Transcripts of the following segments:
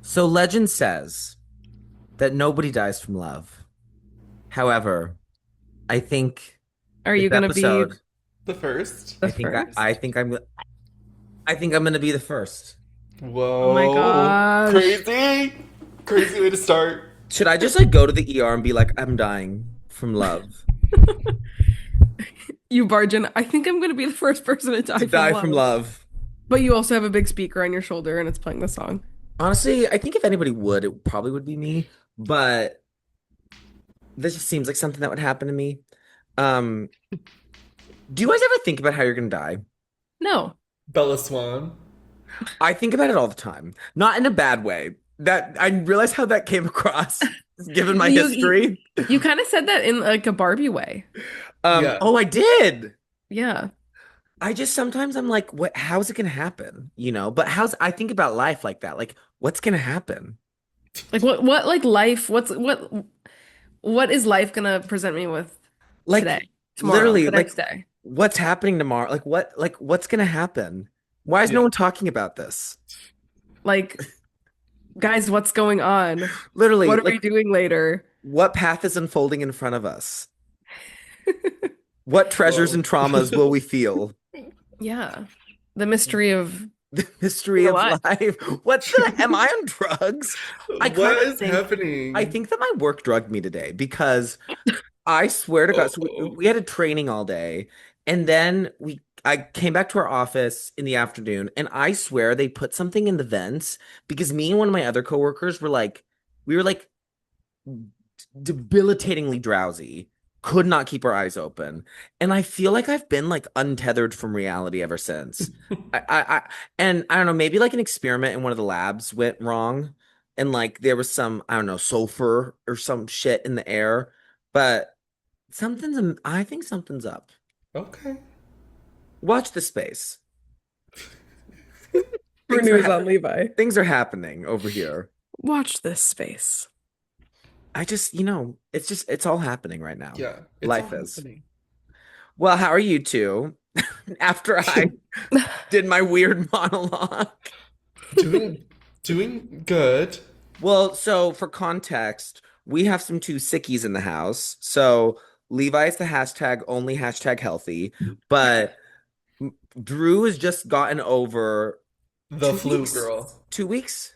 So legend says that nobody dies from love. However, I think Are this you gonna be episode, The first? the I think first? I think I'm gonna be the first. Oh my Whoa. gosh. Crazy! Crazy way to start. Should I just like go to the ER and be like, I'm dying from love? You barge in. I think I'm gonna be the first person to To die from die from love. love. But you also have a big speaker on your shoulder and it's playing the song. Honestly, I think if anybody would, it probably would be me. But this just seems like something that would happen to me. Um, do you guys ever think about how you're gonna die? No. Bella Swan. I think about it all the time, not in a bad way. That I realize how that came across, given my You you, history. you kind of said that in like a Barbie way. Yeah. Oh, I did. Yeah. I just sometimes I'm like, what? How's it gonna happen? But I think about life like that. Like, what's gonna happen? Like what like life, what is life gonna present me with Like, today, tomorrow, literally, the like, next day? what's happening tomorrow? What's gonna happen? Why is no Yeah. one talking about this? Like, guys, what's going on? Literally, What are like, we doing later? what path is unfolding in front of us? What treasures Whoa. and traumas will we feel? Yeah. The mystery of The being mystery of alive. life. Am I on drugs? I kind What of is think I happening? think that my work drugged me today because I swear to God, so Oh. we had a training all day, and then I came back to our office in the afternoon, and I swear they put something in the vents because me and one of my other coworkers we were like debilitatingly drowsy, could not keep our eyes open. And I feel like I've been like untethered from reality ever since. And I don't know, maybe like an experiment in one of the labs went wrong and like there was some, I don't know, sulfur or some shit in the air, but I think something's up. Okay. Watch the space. For Things are news ha on Levi. things are happening over here. Watch this space. I just, it's all happening right now. Yeah. It's all Life is. happening. Well, how are you two? After I did my weird monologue. Doing doing good. Well, so for context, we have some two sickies in the house. So Levi's the hashtag only hashtag healthy, but Drew has just gotten over The two flu weeks. girl. 2 weeks?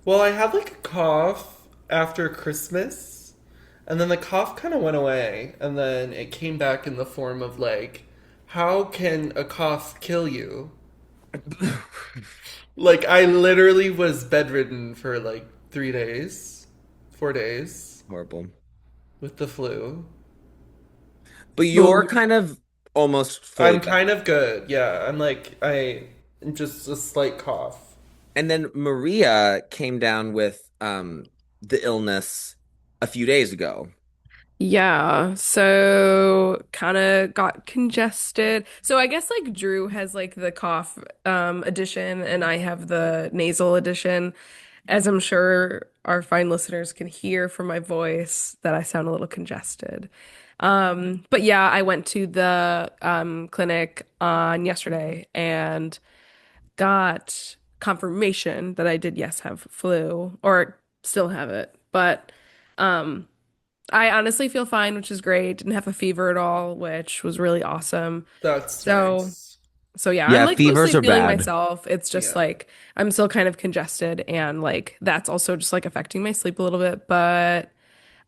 Well, I had like a cough after Christmas, and then the cough kind of went away, and then it came back in the form of like, how can a cough kill you? Like, I literally was bedridden for like 3 days, 4 days Horrible. with the flu. But Well, you're kind of almost fully I'm better. kind of good. Yeah, I'm just a slight cough. And then Maria came down with the illness a few days ago. yeah, so kind of got congested. So I guess like Drew has like the cough edition and I have the nasal edition. As I'm sure our fine listeners can hear from my voice that I sound a little congested. But yeah, I went to the clinic on yesterday and got confirmation that I did, yes, have flu or still have it. But um, I honestly feel fine, which is great. Didn't have a fever at all, which was really awesome. That's So, nice. so yeah, I'm Yeah, like fevers mostly are feeling bad. myself. It's just Yeah. like I'm still kind of congested and like that's also just like affecting my sleep a little bit. But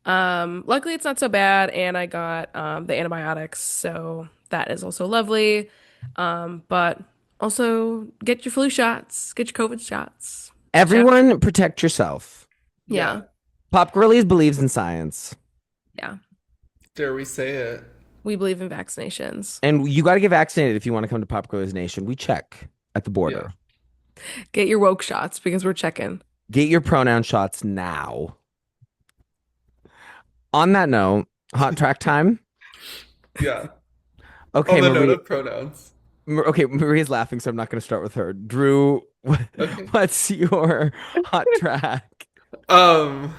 luckily it's not so bad and I got the antibiotics, so that is also lovely. But also get your flu shots, get your COVID shots. Shout out. Everyone protect yourself. Yeah. Yeah. Pop Girlies believes in science. Yeah. Dare we say it? We believe in vaccinations. And you got to get vaccinated if you want to come to Pop Girlies Nation. We check at the Yeah. border. Get your woke shots because we're checking. Get your pronoun shots now. On that note, hot track time. Yeah. On Okay, the note Marie. of pronouns. Okay, Marie's laughing, so I'm not going to start with her. Drew, Okay. what's your hot track? Um,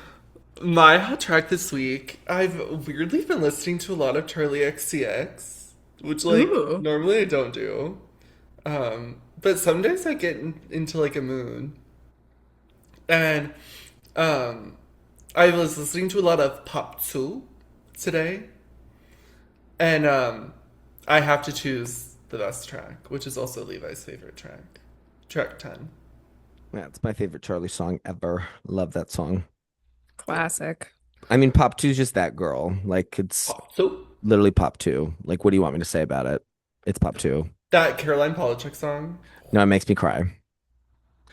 my hot track this week, I've weirdly been listening to a lot of Charlie XCX, which like Ooh. normally I don't do. But some days I get into like a mood. And um, I was listening to a lot of pop 2 today, and I have to choose the best track, which is also Levi's favorite track, track 10. Yeah, it's my favorite Charlie song ever. Love that song. Classic. I mean, Pop 2 is just that girl. Like, it's Pop 2. literally Pop 2. Like, what do you want me to say about it? It's Pop 2. That Caroline Polachek song. No, it makes me cry.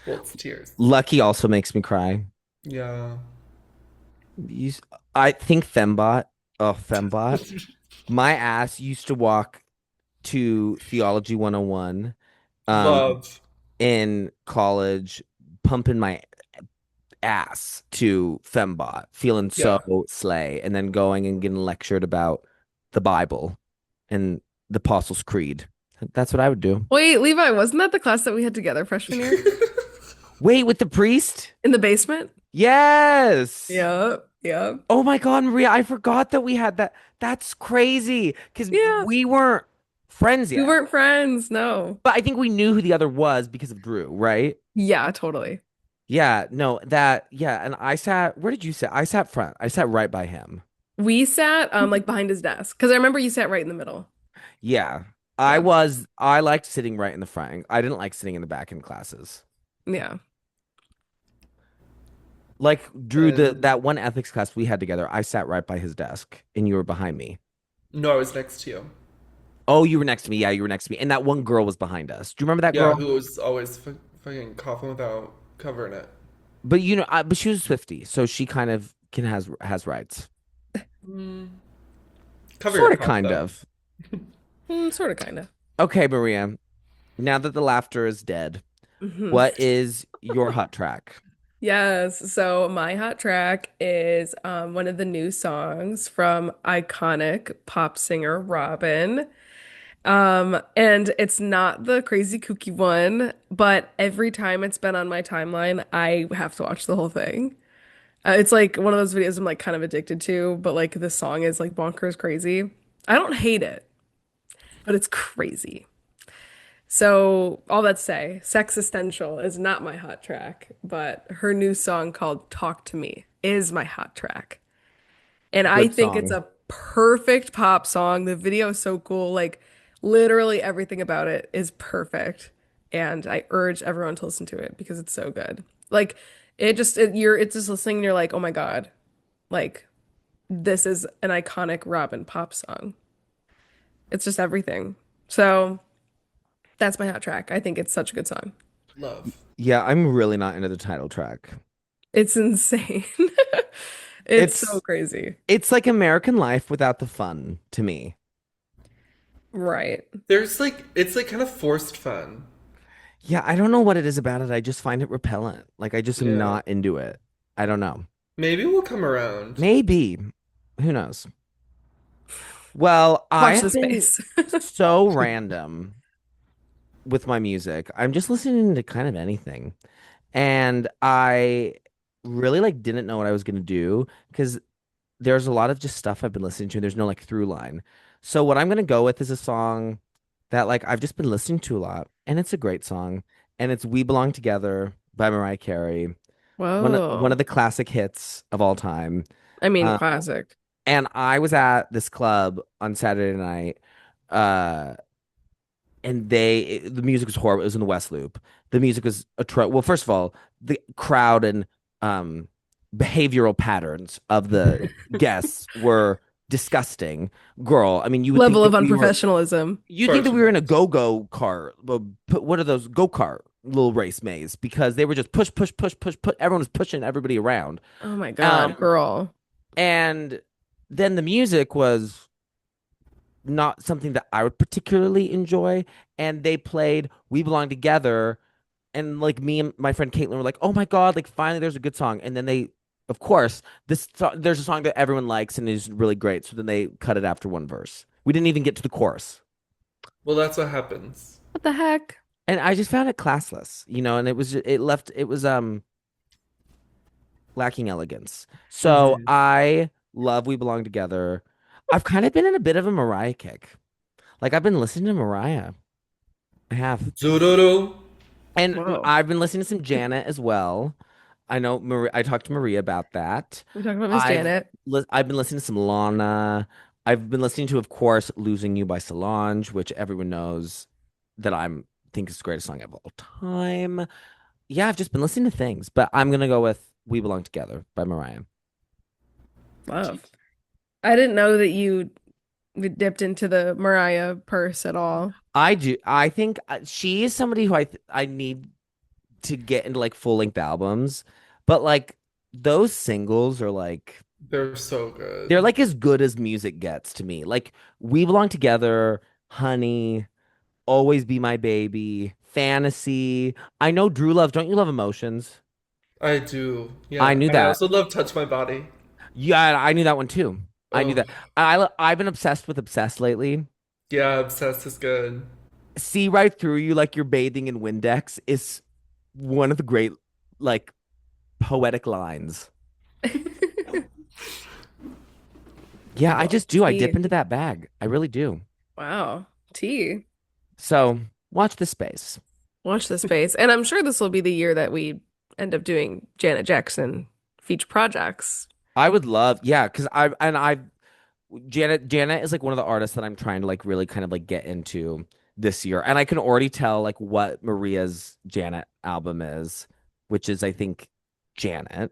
Well, it's tears. Lucky also makes me cry. Yeah. You, I think Fembot, oh, Fembot, my ass used to walk to Theology 101 um, Love. in college, pumping my ass to Fembot, feeling so Yeah. slay, and then going and getting lectured about the Bible and the Apostles' Creed. That's what I would do. Wait, Levi, wasn't that the class that we had together freshman year Wait, with the priest? in the basement? Yes. Yep, yep. Oh my God, Maria, I forgot that we had that. That's crazy because Yeah, we weren't friends we yet. weren't friends. No. But I think we knew who the other was because of Drew, right? Yeah, totally. Yeah, no, yeah. And I sat, where did you sit? I sat front. I sat right by him. We sat like behind his desk because I remember you sat right in the middle. Yeah. Yeah, I liked sitting right in the front. I didn't like sitting in the back in classes. yeah. Like Drew, And that one ethics class we had together, I sat right by his desk and you were behind me. no, I was next to you. Oh, you were next to me. Yeah, you were next to me. And that one girl was behind us. Do you remember that Yeah, girl? who was always fucking coughing without covering it. But but she was 50, so she kind of can has rights. Mm. Cover your Sort of, cough, kind though. of. Sort of, kind of. Okay, Maria. Now that the laughter is dead, Hmm. what is your hot track? Yes. So my hot track is one of the new songs from iconic pop singer Robin. And it's not the crazy kooky one, but every time it's been on my timeline, I have to watch the whole thing. It's like one of those videos I'm like kind of addicted to, but like the song is like bonkers crazy. I don't hate it, but it's crazy. So, all that to say, Sex Essential is not my hot track, but her new song called Talk to Me is my hot track. And I Good think it's song. a perfect pop song. The video is so cool. Like, literally everything about it is perfect. And I urge everyone to listen to it because it's so good. Like, it's just listening and you're like, oh my God, like, this is an iconic Robin pop song. It's just everything. So, that's my hot track. I think it's such a good song. Love. Yeah, I'm really not into the title track. It's insane. It's so It's crazy. it's like American Life without the fun to me. Right. There's like, it's like kind of forced fun. Yeah, I don't know what it is about it. I just find it repellent. Like I just am Yeah. not into it. I don't know. Maybe we'll come around. Maybe. Who knows? Well, I Watch have the been space. so random with my music. I'm just listening to kind of anything. And I really like didn't know what I was gonna do because there's a lot of just stuff I've been listening to. There's no like through line. So what I'm gonna go with is a song that like I've just been listening to a lot, and it's a great song, and it's "We Belong Together" by Mariah Carey, one of Whoa. the classic hits of all time. I mean, Um, classic. and I was at this club on Saturday night, uh, and the music was horrible. It was in the West Loop. The music was well, first of all, the crowd and um behavioral patterns of the guests were disgusting. Girl, I mean, Level of unprofessionalism. you Far think that too we were in a much. go-go car. Well, what are those go-kart little race maze? Because they were just push, push, push, push, push. Everyone was pushing everybody around. Oh my God, Um, girl. and then the music was not something that I would particularly enjoy. And they played "We Belong Together," and like me and my friend Caitlin were like, "Oh my God, like finally there's a good song." And then of course, there's a song that everyone likes and is really great. So then they cut it after one verse. We didn't even get to the chorus. Well, that's what happens. What the heck? And I just found it classless, and it was lacking elegance. So Hmm. I love "We Belong Together." I've kind of been in a bit of a Mariah kick. Like I've been listening to Mariah. I have. Zoodoo. And Whoa. I've been listening to some Janet as well. I know Maria, I talked to Maria about that. We talked about Miss Janet. I've been listening to some Lana. I've been listening to, of course, "Losing You" by Solange, which everyone knows that I'm think is the greatest song of all time. Yeah, I've just been listening to things, but I'm gonna go with "We Belong Together" by Mariah. Love. I didn't know that you dipped into the Mariah purse at all. I do. I think she is somebody who I need to get into like full length albums, but like those singles are like They're so they're good. like as good as music gets to me. Like "We Belong Together," "Honey," "Always Be My Baby," "Fantasy." I know Drew Love. Don't you love "Emotions"? I do. I Yeah. knew I that. also love Touch My Body. Yeah, I knew that one too. I knew Oh, that. I've been obsessed with "Obsessed" lately. yeah, Obsessed is good. "See Right Through You Like You're Bathing in Windex" is one of the great like poetic lines. Yeah, I Well, just do. I dip tea. into that bag. I really do. Wow. Tea. So watch this space. Watch this space. And I'm sure this will be the year that we end up doing Janet Jackson feature projects. I would love, yeah, because Janet is like one of the artists that I'm trying to like really kind of like get into this year, and I can already tell like what Maria's Janet album is, which is I think Janet,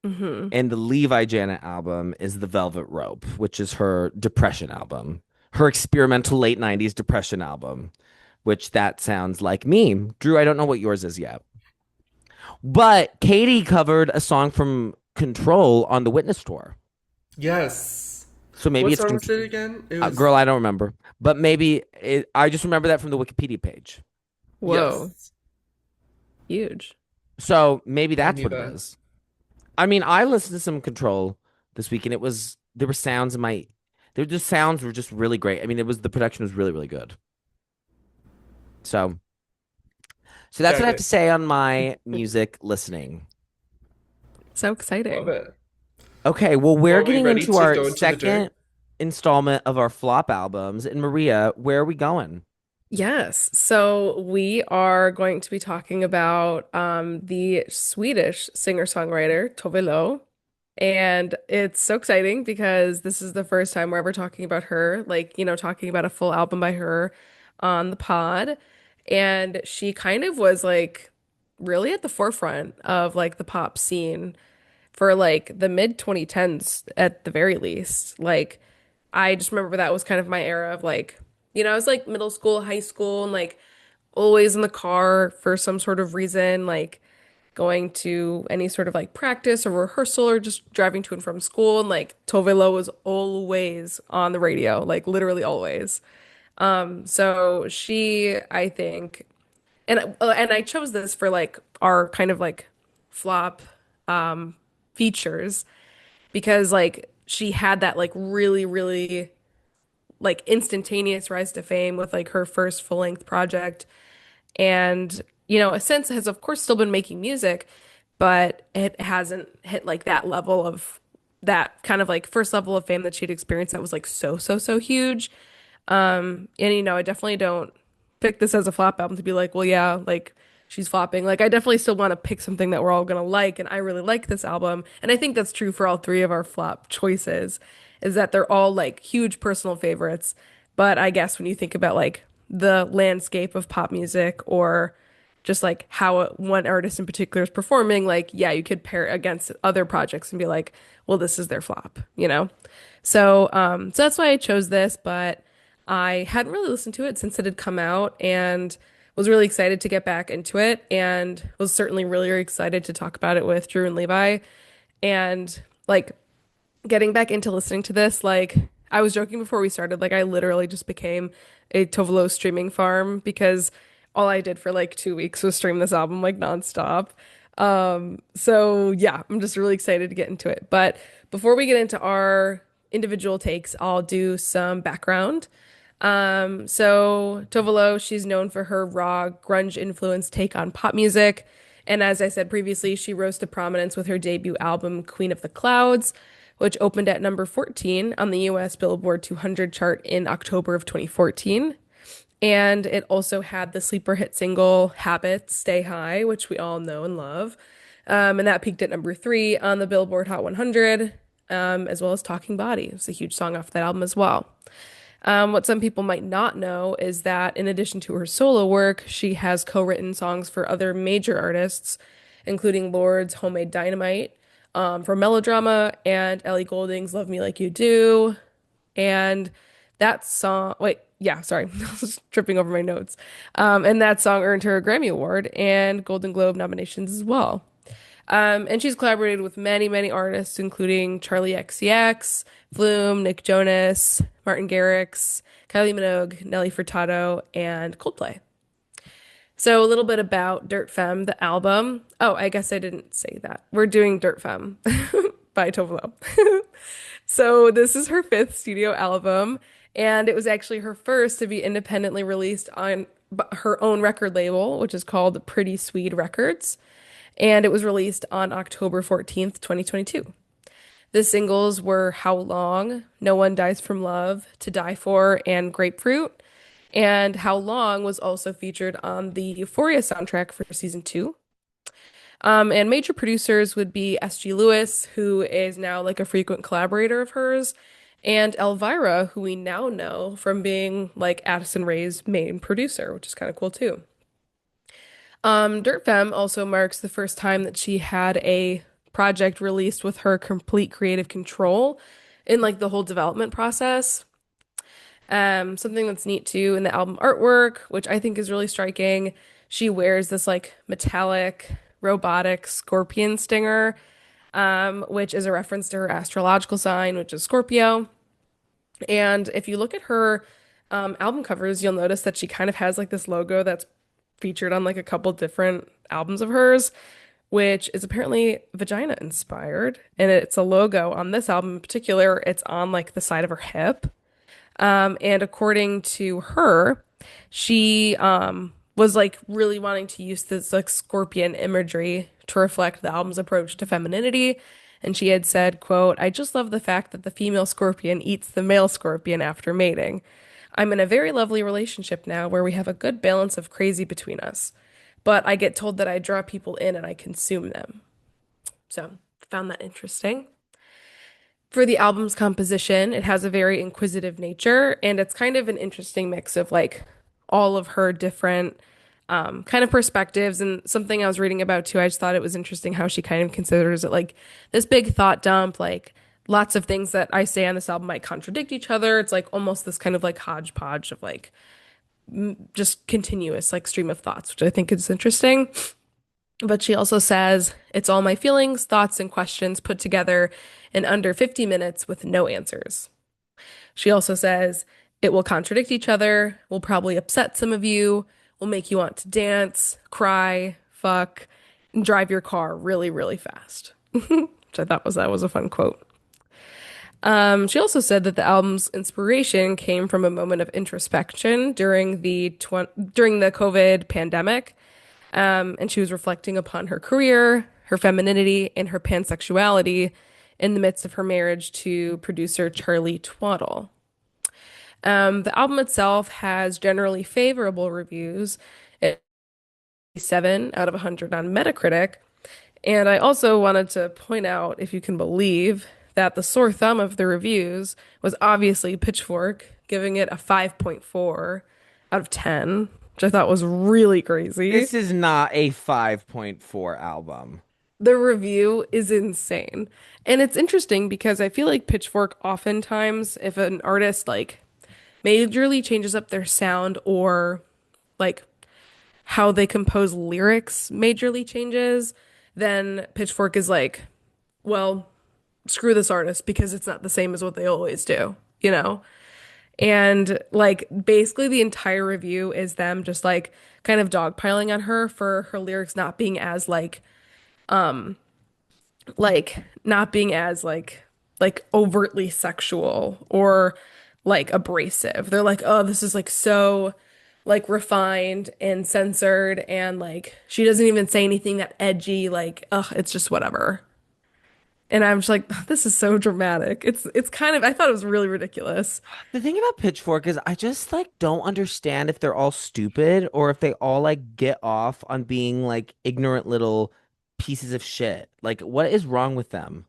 Hmm. and the Levi Janet album is The Velvet Rope, which is her depression album, her experimental late '90s depression album, which that sounds like me. Drew, I don't know what yours is yet. But Katie covered a song from Control on the Witness tour. Yes. So maybe What it's song was it again? It was Girl, I don't remember. But I just remember that from the Wikipedia page. Whoa. yes. Huge. So maybe I that's knew what it that. is. I mean, I listened to some Control this week and there were sounds the sounds were just really great. I mean, the production was really, really good. So, so that's what I Get have to it. say on my music listening. So Love exciting. it. Okay, well, Well, we're are we getting ready into to our go into the second dirt? installment of our flop albums. And Maria, where are we going? Yes. So we are going to be talking about the Swedish singer-songwriter Tove Lo. And it's so exciting because this is the first time we're ever talking about her, like, talking about a full album by her on the pod. And she kind of was like really at the forefront of like the pop scene for like the mid 2010s at the very least. Like, I just remember that was kind of my era of like, I was like middle school, high school, and like always in the car for some sort of reason, like going to any sort of like practice or rehearsal or just driving to and from school. And like Tove Lo was always on the radio, like literally always. So she, I think, and I chose this for like our kind of like flop features because like she had that like really, really like instantaneous rise to fame with like her first full-length project. And, since has of course still been making music, but it hasn't hit like that level of that kind of like first level of fame that she'd experienced that was like so, so, so huge. And I definitely don't pick this as a flop album to be like, well, yeah, like she's flopping. Like I definitely still want to pick something that we're all gonna like, and I really like this album. And I think that's true for all three of our flop choices, is that they're all like huge personal favorites. But I guess when you think about like the landscape of pop music or just like how one artist in particular is performing, like, yeah, you could pair it against other projects and be like, well, this is their flop. So that's why I chose this, but I hadn't really listened to it since it had come out and was really excited to get back into it and was certainly really, really excited to talk about it with Drew and Levi. And like getting back into listening to this, like I was joking before we started, like I literally just became a Tove Lo streaming farm because all I did for like 2 weeks was stream this album like nonstop. So yeah, I'm just really excited to get into it. But before we get into our individual takes, I'll do some background. So Tove Lo, she's known for her raw grunge influenced take on pop music. And as I said previously, she rose to prominence with her debut album, Queen of the Clouds, which opened at number 14 on the US Billboard 200 chart in October of 2014. And it also had the sleeper hit single Habits, Stay High, which we all know and love. And that peaked at number 3 on the Billboard Hot 100, as well as Talking Body. It was a huge song off that album as well. What some people might not know is that in addition to her solo work, she has co-written songs for other major artists, including Lord's Homemade Dynamite, for Melodrama, and Ellie Goulding's Love Me Like You Do. And that song, wait, yeah, sorry, I was tripping over my notes. And that song earned her a Grammy Award and Golden Globe nominations as well. And she's collaborated with many, many artists, including Charlie XCX, Flume, Nick Jonas, Martin Garrix, Kylie Minogue, Nelly Furtado, and Coldplay. So a little bit about Dirt Femme, the album. Oh, I guess I didn't say that. We're doing Dirt Femme by Tove Lo. So this is her fifth studio album, and it was actually her first to be independently released on her own record label, which is called Pretty Swede Records, and it was released on October 14th, 2022. The singles were How Long, No One Dies from Love, To Die For, and Grapefruit. And How Long was also featured on the Euphoria soundtrack for season 2. And major producers would be S.G. Lewis, who is now like a frequent collaborator of hers, and Elvira, who we now know from being like Addison Rae's main producer, which is kind of cool too. Dirt Femme also marks the first time that she had a project released with her complete creative control in like the whole development process. Something that's neat too in the album artwork, which I think is really striking, she wears this like metallic robotic scorpion stinger, which is a reference to her astrological sign, which is Scorpio. And if you look at her album covers, you'll notice that she kind of has like this logo that's featured on like a couple different albums of hers, which is apparently vagina inspired. And it's a logo on this album in particular, it's on like the side of her hip. And according to her, she was like really wanting to use this like scorpion imagery to reflect the album's approach to femininity. And she had said, quote, "I just love the fact that the female scorpion eats the male scorpion after mating. I'm in a very lovely relationship now where we have a good balance of crazy between us. But I get told that I draw people in and I consume them." So found that interesting. For the album's composition, it has a very inquisitive nature, and it's kind of an interesting mix of like all of her different kind of perspectives. And something I was reading about too, I just thought it was interesting how she kind of considers it like this big thought dump, like lots of things that I say on this album might contradict each other. It's like almost this kind of like hodgepodge of like just continuous like stream of thoughts, which I think is interesting. But she also says, "It's all my feelings, thoughts, and questions put together in under 50 minutes with no answers." She also says, "It will contradict each other, will probably upset some of you, will make you want to dance, cry, fuck, and drive your car really, really fast." Which I thought was that was a fun quote. She also said that the album's inspiration came from a moment of introspection during the COVID pandemic, and she was reflecting upon her career, her femininity, and her pansexuality in the midst of her marriage to producer Charlie Twaddle. The album itself has generally favorable reviews, at 7 out of 100 on Metacritic. And I also wanted to point out, if you can believe, that the sore thumb of the reviews was obviously Pitchfork, giving it a 5.4 out of 10, which I thought was really crazy. This is not a 5.4 album. The review is insane. And it's interesting because I feel like Pitchfork oftentimes, if an artist like majorly changes up their sound or like how they compose lyrics majorly changes, then Pitchfork is like, well, screw this artist because it's not the same as what they always do, you know? And like basically the entire review is them just like kind of dogpiling on her for her lyrics not being as not being as like overtly sexual or like abrasive. They're like, "Oh, this is like so like refined and censored and like she doesn't even say anything that edgy, like, ugh, it's just whatever." And I'm just like, "This is so dramatic." It's kind of I thought it was really ridiculous. The thing about Pitchfork is I just like don't understand if they're all stupid or if they all like get off on being like ignorant little pieces of shit. Like, what is wrong with them?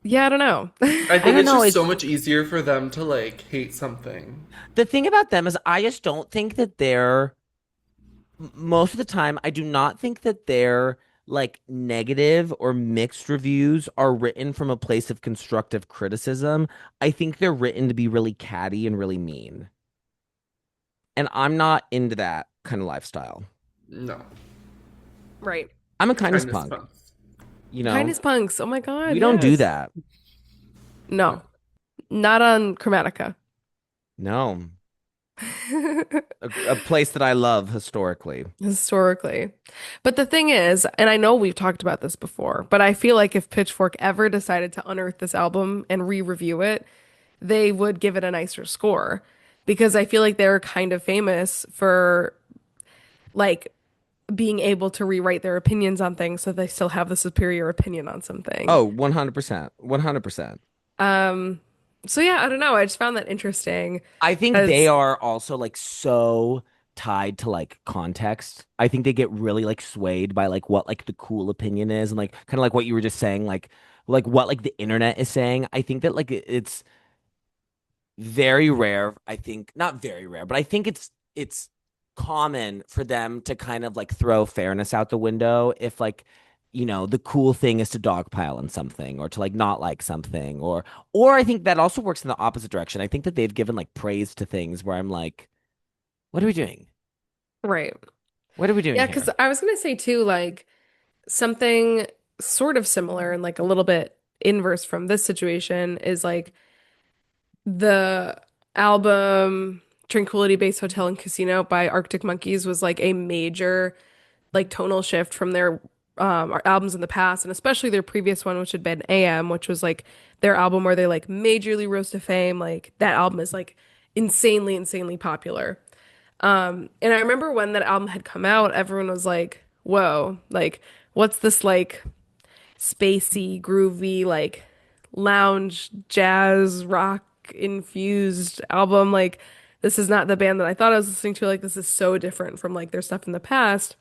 Yeah, I don't know. I I think don't it's know. just so It's much easier for them to like hate something. the thing about them is I just don't think that they're most of the time, I do not think that their like negative or mixed reviews are written from a place of constructive criticism. I think they're written to be really catty and really mean. And I'm not into that kind of lifestyle. No, Right. I'm a kindness kindness punk, punks. you know? Kindness punks. Oh my God, We don't do yes. that. No, not on Chromatica. No. A place that I love historically. Historically. But the thing is, and I know we've talked about this before, but I feel like if Pitchfork ever decided to unearth this album and re-review it, they would give it a nicer score because I feel like they're kind of famous for like being able to rewrite their opinions on things so they still have the superior opinion on something. Oh, 100%. 100%. Um, so yeah, I don't know. I just found that interesting I think they because are also like so tied to like context. I think they get really like swayed by like what like the cool opinion is and like kind of like what you were just saying like what like the internet is saying. I think that like it's very rare. I think not very rare, but I think it's common for them to kind of like throw fairness out the window if like the cool thing is to dogpile on something or to like not like something or I think that also works in the opposite direction. I think that they've given like praise to things where I'm like, what are we doing? right. What are we doing Yeah, because here? I was gonna say too, like something sort of similar and like a little bit inverse from this situation is like the album Tranquility Base Hotel and Casino by Arctic Monkeys was like a major like tonal shift from their albums in the past and especially their previous one which had been AM, which was like their album where they like majorly rose to fame. Like that album is like insanely popular. And I remember when that album had come out, everyone was like, "Whoa, like what's this like spacey, groovy, like lounge jazz rock infused album? Like this is not the band that I thought I was listening to. Like this is so different from like their stuff in the past."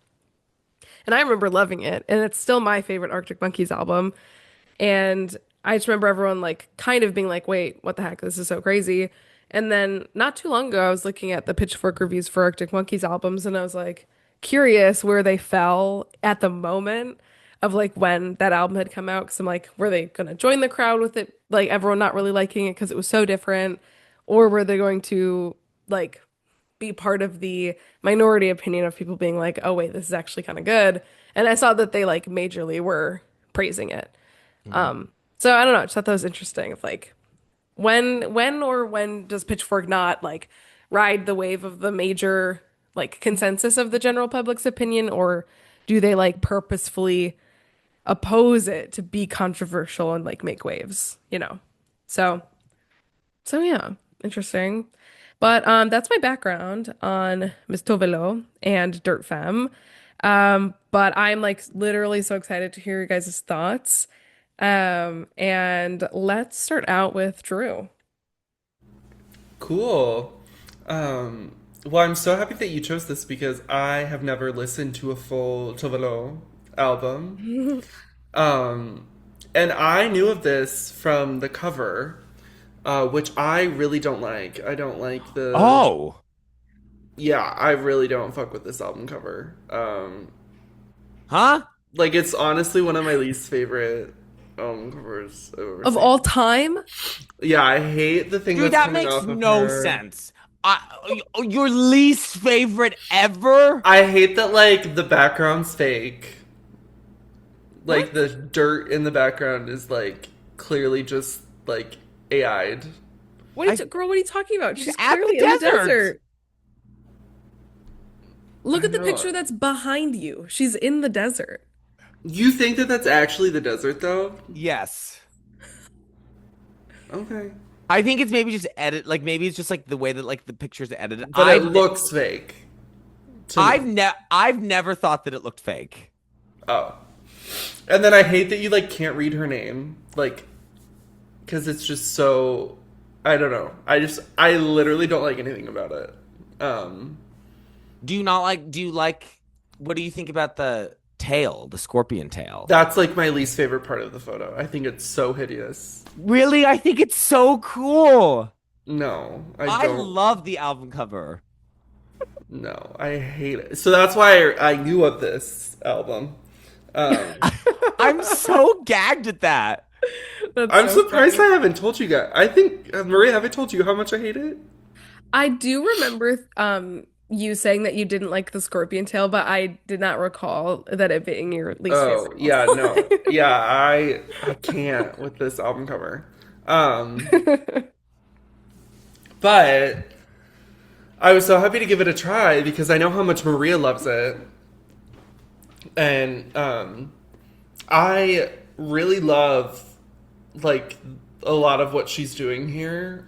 And I remember loving it, and it's still my favorite Arctic Monkeys album. And I just remember everyone like kind of being like, wait, what the heck? This is so crazy. And then not too long ago, I was looking at the Pitchfork reviews for Arctic Monkeys albums, and I was like curious where they fell at the moment of like when that album had come out. Because I'm like, were they going to join the crowd with it? Like everyone not really liking it because it was so different? Or were they going to like be part of the minority opinion of people being like, oh, wait, this is actually kind of good? And I saw that they like majorly were praising it. Mhm. So I don't know. I just thought that was interesting. Of like when does Pitchfork not like ride the wave of the major like consensus of the general public's opinion, or do they like purposefully oppose it to be controversial and like make waves? So so yeah, interesting. But that's my background on Miss Tove Lo and Dirt Femme. But I'm like literally so excited to hear your guys' thoughts. And let's start out with Drew. Cool. Well, I'm so happy that you chose this because I have never listened to a full Tove Lo album. Um, and I knew of this from the cover, which I really don't like. I don't like the. Oh, Yeah, I really don't fuck with this album cover. huh? Like, it's honestly one of my least favorite album covers I've ever Of seen. all time? Yeah, I hate the thing Dude, that's that coming makes off of no her. sense. Your least favorite ever? I hate that, like, the background's fake. Like, the What? dirt in the background is, like, clearly just, like, AI'd. I Girl, what are you talking about? She's She's at the clearly in the desert. desert. Look I at the know. picture that's behind you. She's in the desert. You think that that's actually the desert, though? Yes. Okay. I think it's maybe just edit, like maybe it's just like the way that like the picture's edited. But it looks fake to me. I've never thought that it looked fake. Oh. And then I hate that you, like, can't read her name. Like, because it's just so. I don't know. I literally don't like anything about it. Um, Do you not like? Do you like? what do you think about the tail, the scorpion tail? That's like my least favorite part of the photo. I think it's so hideous. Really, I think it's so cool. No, I I don't. love the album cover. No, I hate it. So that's why I knew of this album. Um, I'm so gagged at that. That's I'm so surprised I funny. haven't told you guys. I think, Maria, have I told you how much I hate it? I do remember you saying that you didn't like the scorpion tail, but I did not recall that it being your least Oh, favorite yeah, no. also. Yeah, I can't with this album cover. Um, but I was so happy to give it a try because I know how much Maria loves it. And I really love like a lot of what she's doing here.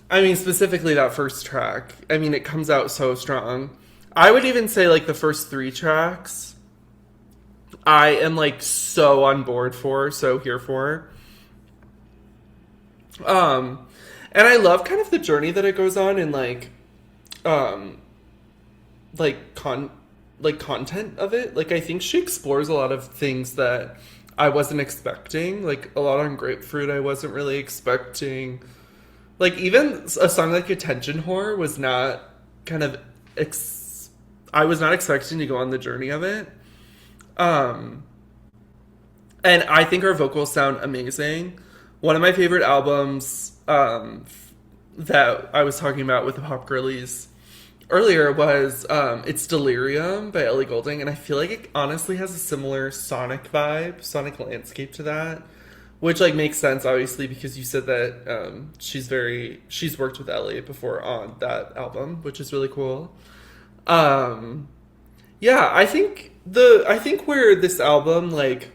I mean, specifically that first track. I mean, it comes out so strong. I would even say like the first three tracks, I am like so on board for, so here for. Um, and I love kind of the journey that it goes on in um, like content of it. Like I think she explores a lot of things that I wasn't expecting. Like a lot on Grapefruit, I wasn't really expecting. Like even a song like Attention Whore was not kind of I was not expecting to go on the journey of it. Um and I think her vocals sound amazing. One of my favorite albums that I was talking about with the Pop Girlies earlier was it's Delirium by Ellie Goulding, and I feel like it honestly has a similar sonic vibe, sonic landscape to that. Which like makes sense, obviously, because you said that she's worked with Elliot before on that album, which is really cool. Um, yeah, I think where this album like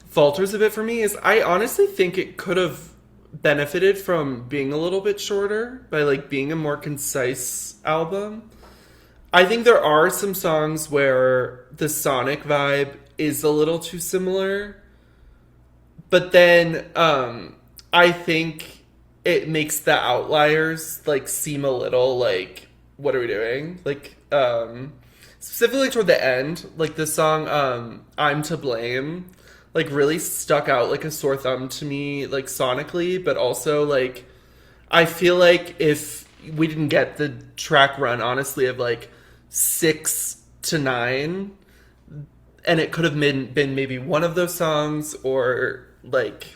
falters a bit for me is I honestly think it could have benefited from being a little bit shorter by like being a more concise album. I think there are some songs where the sonic vibe is a little too similar, but then I think it makes the outliers like seem a little like what are we doing? Like specifically toward the end, like the song I'm to Blame like really stuck out like a sore thumb to me like sonically, but also like I feel like if we didn't get the track run honestly of like 6 to 9, and it could have been maybe one of those songs or like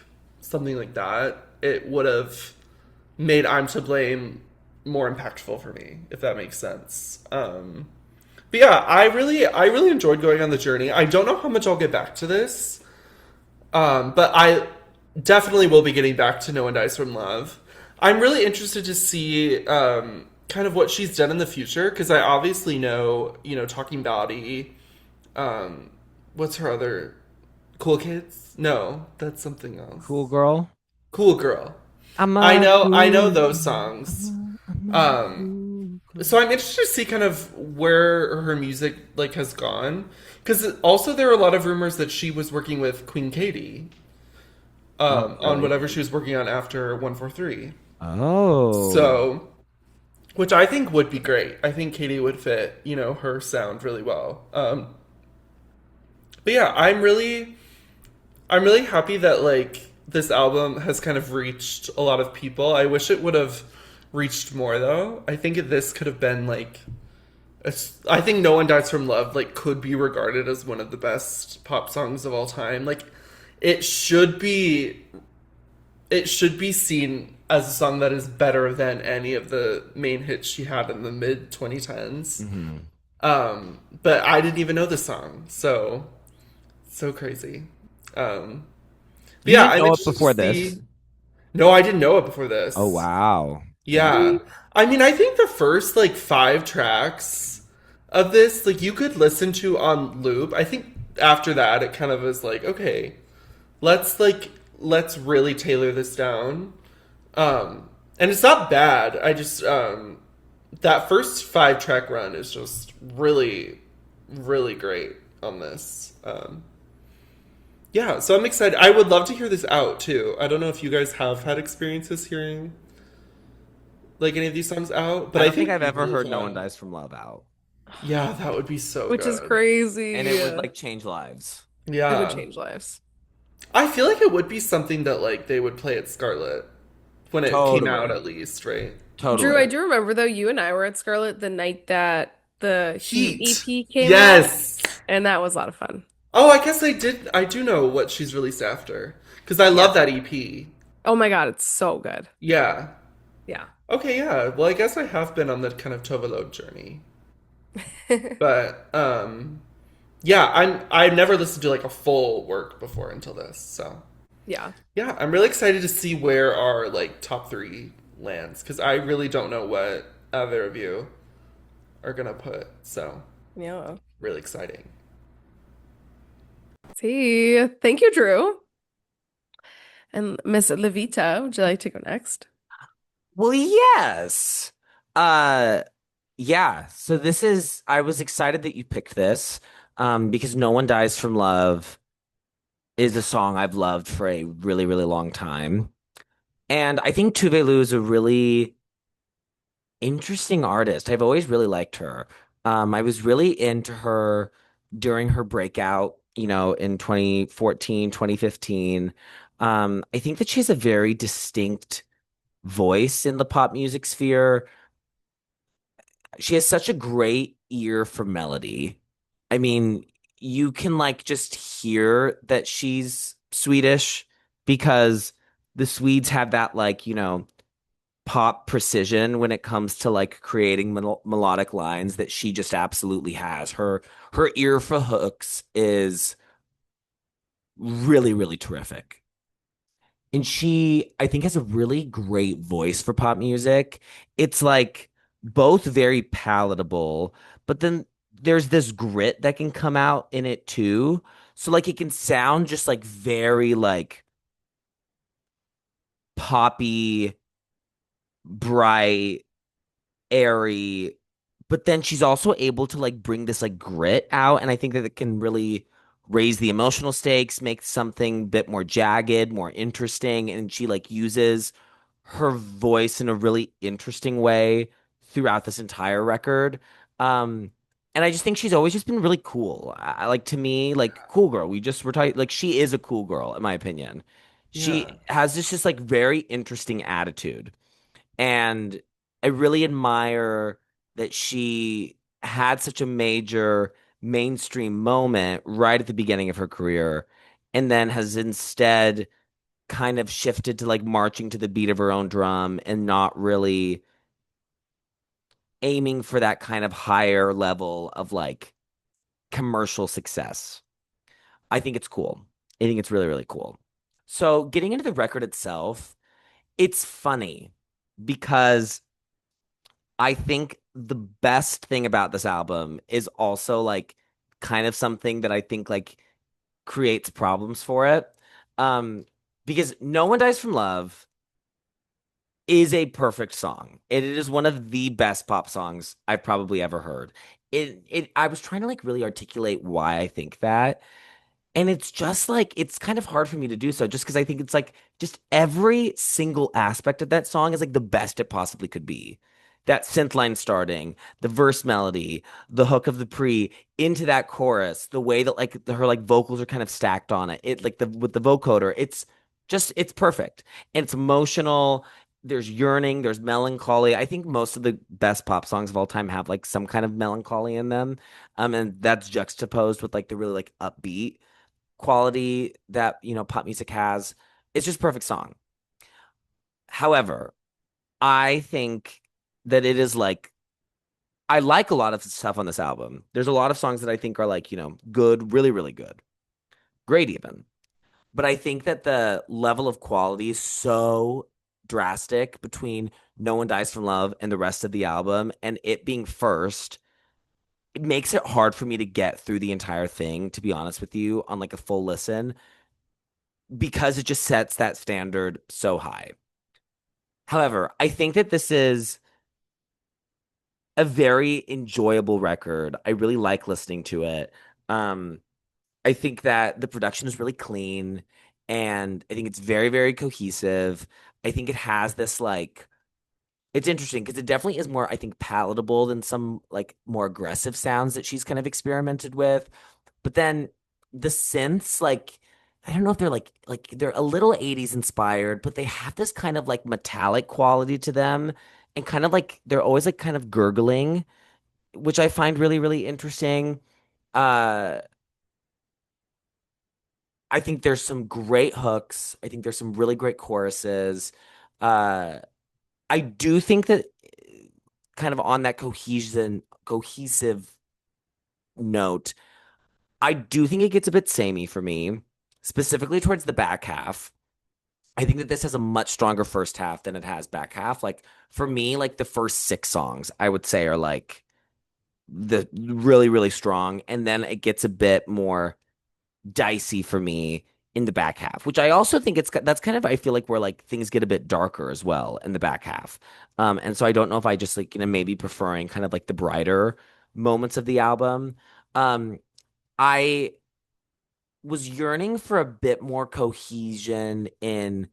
something like that, it would have made I'm to Blame more impactful for me, if that makes sense. But yeah, I really enjoyed going on the journey. I don't know how much I'll get back to this, but I definitely will be getting back to No One Dies from Love. I'm really interested to see kind of what she's done in the future because I obviously know, you know, Talking Body. Um, what's her other Cool Kids? No, that's something Cool else. girl. Cool Girl. I'm a I know cool those girl. songs. I'm a Um, cool girl. so I'm interested to see kind of where her music like has gone, because also there are a lot of rumors that she was working with Queen Katie Oh, on really? whatever she was working on after 143. Oh. So, which I think would be great. I think Katie would fit, you know, her sound really well. But yeah, I'm really happy that like this album has kind of reached a lot of people. I wish it would have reached more though. I think this could have been like I think No One Dies from Love like could be regarded as one of the best pop songs of all time. Like it should be it should be seen as a song that is better than any of the main hits she had in the mid 2010s. Hmm. But I didn't even know the song. So crazy. Um, but You yeah, didn't I'm know it interested to before this. see. No, I didn't know it before Oh, this. wow. Yeah. I mean, I think the first like 5 tracks of this, like you could listen to on loop. I think after that, it kind of was like, okay, let's really tailor this down. And it's not bad. I just that first 5 track run is just really, really great on this. Yeah, so I'm excited. I would love to hear this out too. I don't know if you guys have had experiences hearing like any of these songs out, but I I don't think think I've it'd be ever really heard No One fun. Dies from Love out. Yeah, that would be so which is good. And it crazy. would like change lives. It would Yeah. change lives. I feel like it would be something that like they would play at Scarlet when it came out Totally. at least, right? Drew, I Totally. do remember though, you and I were at Scarlet the night that the Heat Heat. EP came out, Yes. and that was a lot of fun. Oh, I guess I did. I do know what she's released after because I Yeah. love that EP. Oh my God, it's so good. Yeah. Yeah. Okay, yeah. Well, I guess I have been on the kind of Tove Lo journey. But yeah, I never listened to like a full work before until this. So, Yeah. yeah, I'm really excited to see where our like top 3 lands cuz I really don't know what either of you are going to put. So, Yeah. really exciting. See, thank you, Drew. And Miss Levita, would you like to go next? Well, yes. Uh yeah. So this is I was excited that you picked this because No One Dies from Love is a song I've loved for a really, really long time. And I think Tove Lo is a really interesting artist. I've always really liked her. I was really into her during her breakout, in 2014, 2015. I think that she has a very distinct voice in the pop music sphere. She has such a great ear for melody. I mean, you can like just hear that she's Swedish because the Swedes have that like, pop precision when it comes to like creating melodic lines that she just absolutely has. Her ear for hooks is really, really terrific. And she, I think, has a really great voice for pop music. It's like both very palatable, but then there's this grit that can come out in it too. So like it can sound just like very like poppy, bright, airy, but then she's also able to like bring this like grit out, and I think that it can really raise the emotional stakes, make something a bit more jagged, more interesting, and she like uses her voice in a really interesting way throughout this entire record. Um, and I just think she's always just been really cool. Like to me, like cool girl. We're talking like she is a cool girl, in my opinion. Yeah. She has this just like very interesting attitude. And I really admire that she had such a major mainstream moment right at the beginning of her career and then has instead kind of shifted to like marching to the beat of her own drum and not really aiming for that kind of higher level of like commercial success. I think it's cool. I think it's really, really cool. So, getting into the record itself, it's funny because I think the best thing about this album is also like kind of something that I think like creates problems for it. Um, because No One Dies from Love is a perfect song. It is one of the best pop songs I've probably ever heard. I was trying to like really articulate why I think that. And it's just like it's kind of hard for me to do so just because I think it's like just every single aspect of that song is like the best it possibly could be. That synth line starting, the verse melody, the hook of the pre into that chorus, the way that like her like vocals are kind of stacked on it. It like the with the vocoder, it's perfect. And it's emotional. There's yearning, there's melancholy. I think most of the best pop songs of all time have like some kind of melancholy in them. And that's juxtaposed with like the really like upbeat quality that pop music has. It's just a perfect song. However, I think that it is like I like a lot of stuff on this album. There's a lot of songs that I think are like, good, really, really good. Great even. But I think that the level of quality is so drastic between No One Dies from Love and the rest of the album, and it being first, it makes it hard for me to get through the entire thing, to be honest with you, on like a full listen because it just sets that standard so high. However, I think that this is a very enjoyable record. I really like listening to it. Um, I think that the production is really clean and I think it's very, very cohesive. I think it has this like It's interesting because it definitely is more, I think, palatable than some like more aggressive sounds that she's kind of experimented with. But then the synths, like, I don't know if they're like they're a little 80s inspired, but they have this kind of like metallic quality to them and kind of like they're always like kind of gurgling, which I find really, really interesting. Uh I think there's some great hooks. I think there's some really great choruses. Uh I do think that kind of on that cohesive note, I do think it gets a bit samey for me, specifically towards the back half. I think that this has a much stronger first half than it has back half. Like for me, like the first six songs, I would say are like the really, really strong. And then it gets a bit more dicey for me in the back half, which I also think that's kind of I feel like where like things get a bit darker as well in the back half. And so I don't know if I just like maybe preferring kind of like the brighter moments of the album. I was yearning for a bit more cohesion in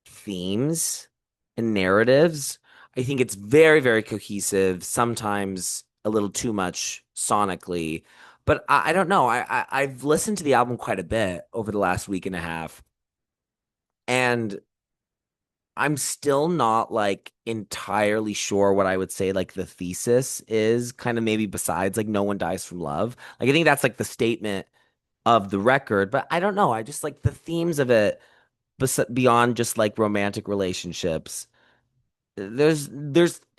themes and narratives. I think it's very, very cohesive, sometimes a little too much sonically. But I don't know. I've listened to the album quite a bit over the last week and a half, and I'm still not like entirely sure what I would say like the thesis is, kind of maybe besides like no one dies from love. Like I think that's like the statement of the record, but I don't know. I just like the themes of it beyond just like romantic relationships. There's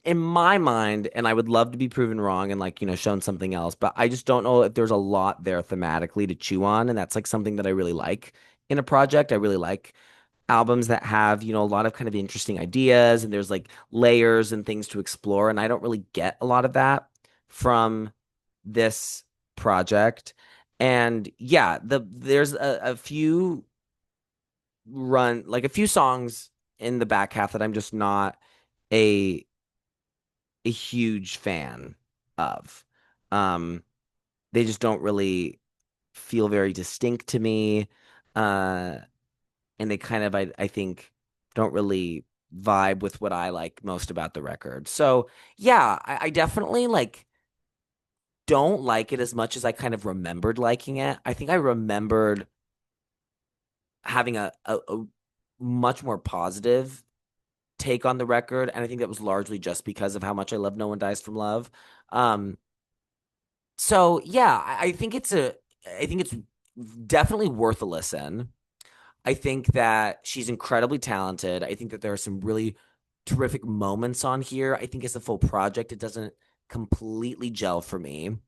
in my mind, and I would love to be proven wrong and like, shown something else, but I just don't know if there's a lot there thematically to chew on. And that's like something that I really like in a project. I really like albums that have, a lot of kind of interesting ideas and there's like layers and things to explore. And I don't really get a lot of that from this project. And yeah, there's a few like a few songs in the back half that I'm just not a a huge fan of. Um, they just don't really feel very distinct to me. Uh, and they kind of, I think, don't really vibe with what I like most about the record. So yeah, I definitely like don't like it as much as I kind of remembered liking it. I think I remembered having a much more positive take on the record, and I think that was largely just because of how much I love No One Dies from Love. Um, so yeah, I think it's definitely worth a listen. I think that she's incredibly talented. I think that there are some really terrific moments on here. I think as a full project, it doesn't completely gel for me,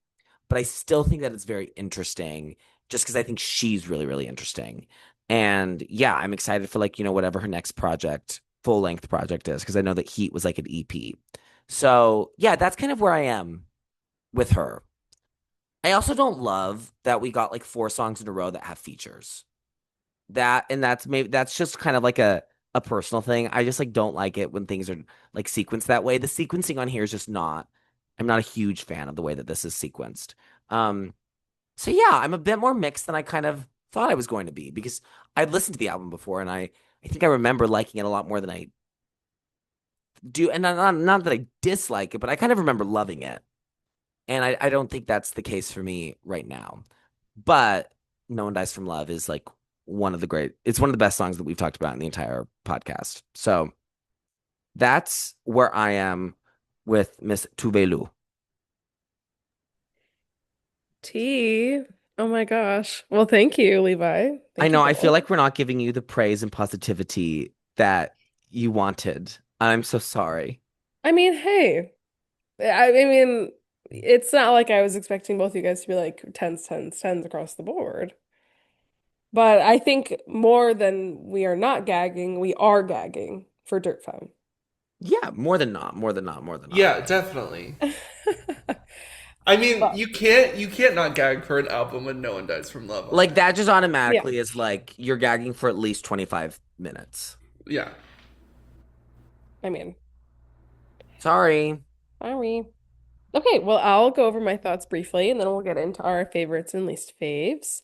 but I still think that it's very interesting just because I think she's really, really interesting. And yeah, I'm excited for like, whatever her next project, full length project is, because I know that Heat was like an EP. So yeah, that's kind of where I am with her. I also don't love that we got like four songs in a row that have features. That's just kind of like a personal thing. I just like don't like it when things are like sequenced that way. The sequencing on here is just not I'm not a huge fan of the way that this is sequenced. Um so yeah, I'm a bit more mixed than I kind of thought I was going to be because I'd listened to the album before and I think I remember liking it a lot more than I do, and not that I dislike it, but I kind of remember loving it. And I don't think that's the case for me right now. But No One Dies from Love is like it's one of the best songs that we've talked about in the entire podcast. So that's where I am with Miss Tove Lo. Tea. Oh my gosh. Well, thank you, Levi. I Thank you know, for I feel that. like we're not giving you the praise and positivity that you wanted. I'm so sorry. I mean, hey, I mean, it's not like I was expecting both of you guys to be like tens, tens, tens across the board. But I think more than we are not gagging, we are gagging for Dirt Femme. Yeah, more than not, more than not, more than not. Yeah, definitely. I mean, But you can't not gag for an album when No One Dies from Love on Like it. that just yeah, automatically is like you're gagging for at least 25 minutes. Yeah. I mean, Sorry. sorry. Okay, well, I'll go over my thoughts briefly and then we'll get into our favorites and least faves.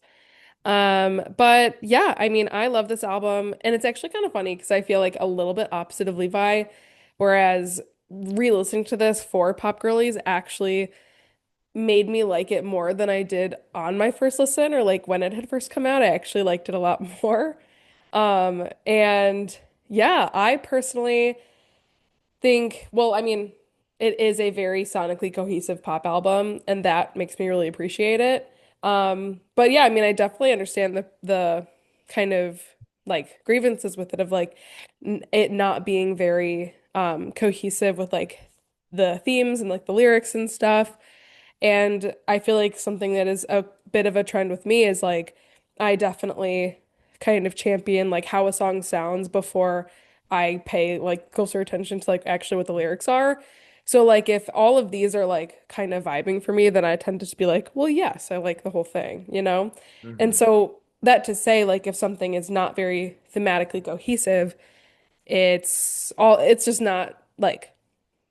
But yeah, I mean, I love this album, and it's actually kind of funny because I feel like a little bit opposite of Levi, whereas re-listening to this for Pop Girlies actually made me like it more than I did on my first listen or like when it had first come out. I actually liked it a lot more. And yeah, I personally think, well, I mean, it is a very sonically cohesive pop album, and that makes me really appreciate it. But yeah, I mean, I definitely understand the kind of like grievances with it of like it not being very cohesive with like the themes and like the lyrics and stuff. And I feel like something that is a bit of a trend with me is like I definitely kind of champion like how a song sounds before I pay like closer attention to like actually what the lyrics are. So like if all of these are like kind of vibing for me, then I tend to just be like, well, yes, I like the whole thing, you know? And Hmm. so that to say like if something is not very thematically cohesive, it's just not like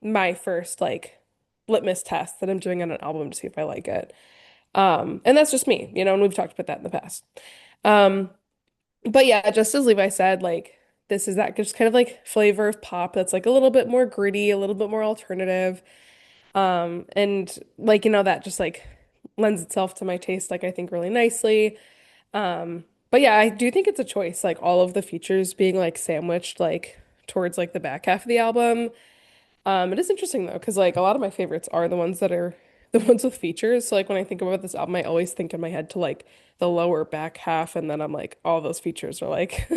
my first like litmus test that I'm doing on an album to see if I like it. And that's just me, you know, and we've talked about that in the past. Um, but yeah, just as Levi said, like this is that just kind of like flavor of pop that's like a little bit more gritty, a little bit more alternative. And like, you know, that just like lends itself to my taste, like I think really nicely. But yeah, I do think it's a choice, like all of the features being like sandwiched like towards like the back half of the album. It is interesting though, because like a lot of my favorites are the ones that are the ones with features. So like when I think about this album, I always think in my head to like the lower back half, and then I'm like, all those features are like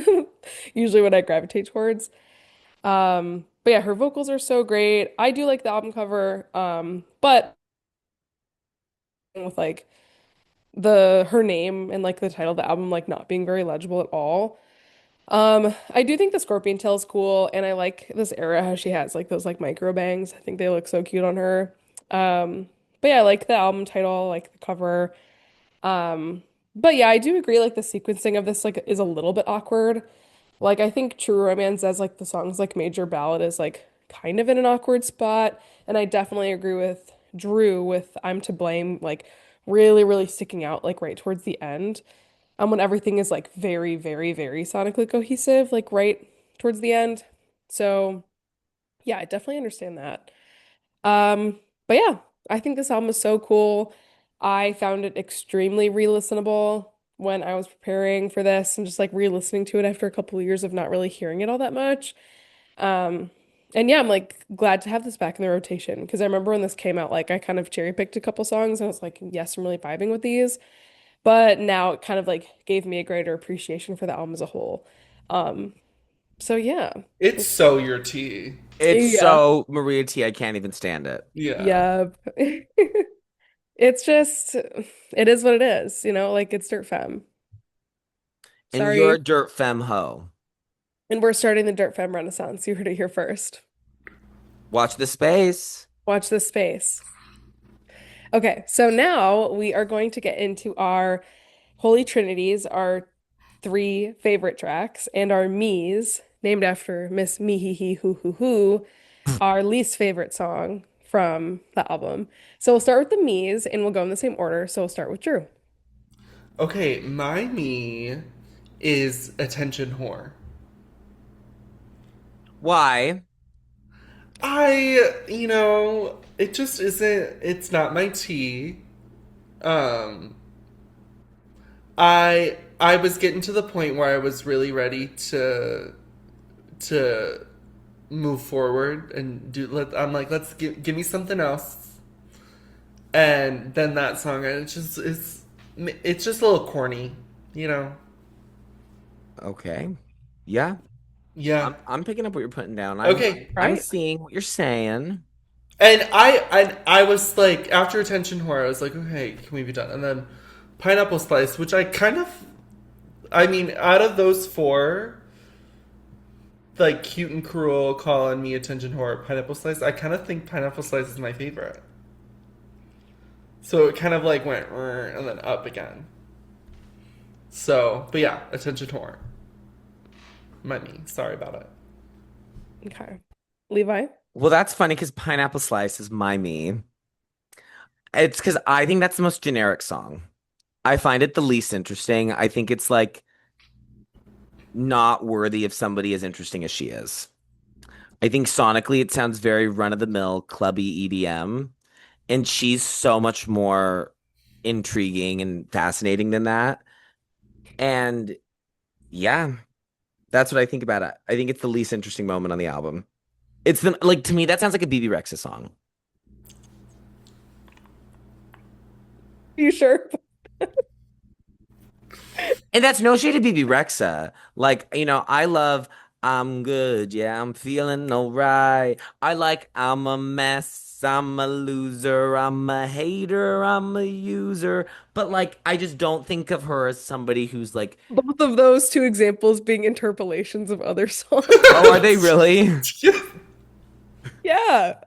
usually what I gravitate towards. But yeah, her vocals are so great. I do like the album cover, but with like the her name and like the title of the album like not being very legible at all. I do think the scorpion tail is cool, and I like this era how she has like those like micro bangs. I think they look so cute on her. Um, but yeah, I like the album title, like the cover. Um, but yeah, I do agree like the sequencing of this like is a little bit awkward. Like I think True Romance as like the song's like major ballad is like kind of in an awkward spot, and I definitely agree with Drew with I'm to Blame like really really sticking out like right towards the end. When everything is like very, very, very sonically cohesive, like right towards the end. So yeah, I definitely understand that. But yeah, I think this album is so cool. I found it extremely re-listenable when I was preparing for this and just like re-listening to it after a couple of years of not really hearing it all that much. Um, and yeah, I'm like glad to have this back in the rotation because I remember when this came out, like I kind of cherry picked a couple songs and I was like, yes, I'm really vibing with these. But now it kind of like gave me a greater appreciation for the album as a whole. Um, so yeah. It's so your tea. It's Yeah. so Maria T. I can't even stand it. Yeah. Yeah. It's just it is what it is, you know, like it's Dirt Femme. And you're a Sorry. dirt femme hoe. And we're starting the Dirt Femme Renaissance. You heard it here first. Watch the space. Watch this space. Okay, so now we are going to get into our Holy Trinities, our three favorite tracks, and our me's, named after Miss Me Hee Hee Hoo Hoo Hoo, our least favorite song from the album. So we'll start with the me's and we'll go in the same order. So we'll start with Drew. Okay, my me is attention whore. Why? It just isn't, it's not my tea. Um, I was getting to the point where I was really ready to move forward and I'm like, let's give me something else. And then that song, it's just a little corny, you know? Okay. Yeah. Yeah. I'm picking up what you're putting down. Okay. I'm Right? seeing what you're saying. And I was like, after attention whore, I was like, okay, can we be done? And then pineapple slice, which I mean, out of those four, like cute and cruel, call on me, attention whore, pineapple slice, I kind of think pineapple slice is my favorite. So it kind of like went and then up again. So, but yeah, attention whore, my me. Sorry about it. Okay. Levi? Well, that's funny because Pineapple Slice is my me. It's because I think that's the most generic song. I find it the least interesting. I think it's like not worthy of somebody as interesting as she is. I think sonically it sounds very run-of-the-mill clubby EDM, and she's so much more intriguing and fascinating than that. And yeah, that's what I think about it. I think it's the least interesting moment on the album. It's the like to me that sounds like a BB Rexa song. You sure? And that's no shade to BB Rexa. Like, I love I'm good, yeah, I'm feeling alright. I like I'm a mess, I'm a loser, I'm a hater, I'm a user. But like I just don't think of her as somebody who's like, Both of those two examples being interpolations of other songs. oh, are they really? Yeah.